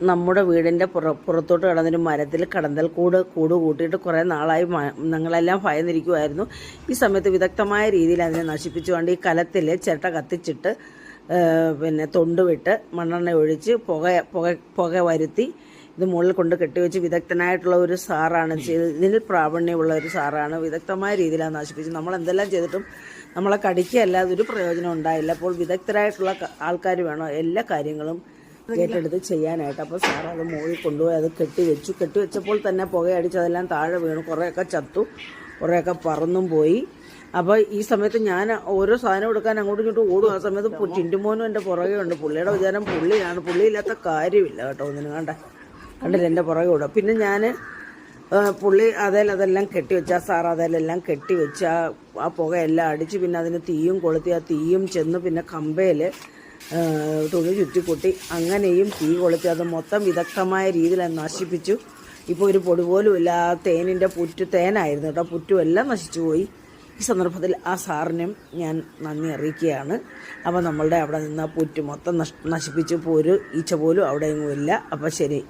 നമ്മുടെ വീടിൻ്റെ പുറത്തോട്ട് കിടന്നൊരു മരത്തിൽ കടന്തൽ കൂട് കൂട്ടിയിട്ട് കുറേ നാളായി ഞങ്ങളെല്ലാം ഭയന്നിരിക്കുമായിരുന്നു. ഈ സമയത്ത് വിദഗ്ധമായ രീതിയിൽ അതിനെ നശിപ്പിച്ചുകൊണ്ട് ഈ കലത്തിൽ ചിരട്ട കത്തിച്ചിട്ട് പിന്നെ തൊണ്ടുവിട്ട് മണ്ണെണ്ണ ഒഴിച്ച് പുക വരുത്തി ഇത് മുകളിൽ കൊണ്ട് കെട്ടിവെച്ച് വിദഗ്ധനായിട്ടുള്ള ഒരു സാറാണ് ചെയ്തത്. ഇതിൽ പ്രാവീണ്യമുള്ള ഒരു സാറാണ്. വിദഗ്ധമായ രീതിയിലാണ് നശിപ്പിച്ചത്. നമ്മൾ എന്തെല്ലാം ചെയ്തിട്ടും നമ്മളെ കടിക്കുകയല്ലാതെ ഒരു പ്രയോജനം ഉണ്ടായില്ല. അപ്പോൾ വിദഗ്ധരായിട്ടുള്ള ആൾക്കാർ വേണം എല്ലാ കാര്യങ്ങളും ഏറ്റെടുത്ത് ചെയ്യാനായിട്ട്. അപ്പോൾ സാർ അത് മുകളിൽ കൊണ്ടുപോയി അത് കെട്ടിവെച്ചപ്പോൾ തന്നെ പുകയടിച്ച് അതെല്ലാം താഴെ വീണു. കുറേയൊക്കെ ചത്തു, കുറേയൊക്കെ പറന്നും പോയി. അപ്പോൾ ഈ സമയത്ത് ഞാൻ ഓരോ സാധനം എടുക്കാൻ അങ്ങോട്ടും ഇങ്ങോട്ടും ഓടും. ആ സമയത്ത് ടിൻറ്റുമോനും എൻ്റെ പുറകെ ഉണ്ട്. പുള്ളിയുടെ വിചാരം പുള്ളിയാണ്. പുള്ളിയില്ലാത്ത കാര്യമില്ല കേട്ടോ. ഒന്നിനും കണ്ടില്ല എൻ്റെ പുറകെ ഓടുക. പിന്നെ ഞാൻ പുള്ളി അതെല്ലാം കെട്ടിവെച്ച് ആ സാർ അതെല്ലാം കെട്ടിവെച്ച് ആ പുകയെല്ലാം അടിച്ച് പിന്നെ അതിന് തീയും കൊളുത്തി ആ തീയും ചെന്ന് പിന്നെ കമ്പയിൽ തുണി ചുറ്റിക്കൊട്ടി അങ്ങനെയും തീ കൊളുത്തി അത് മൊത്തം വിദഗ്ധമായ രീതിയിൽ നശിപ്പിച്ചു. ഇപ്പോൾ ഒരു പൊടി പോലും ഇല്ല. ആ തേനിൻ്റെ തേനായിരുന്നു കേട്ടോ. പുറ്റും എല്ലാം നശിച്ചു പോയി. ഈ സന്ദർഭത്തിൽ ആ സാറിനും ഞാൻ നന്ദി അറിയിക്കുകയാണ്. അപ്പോൾ നമ്മളുടെ അവിടെ നിന്ന് ആ പുറ്റ് മൊത്തം നശിപ്പിച്ചു. ഇപ്പോൾ ഒരു ഈച്ച പോലും അവിടെ എങ്ങും ഇല്ല. അപ്പോൾ ശരി.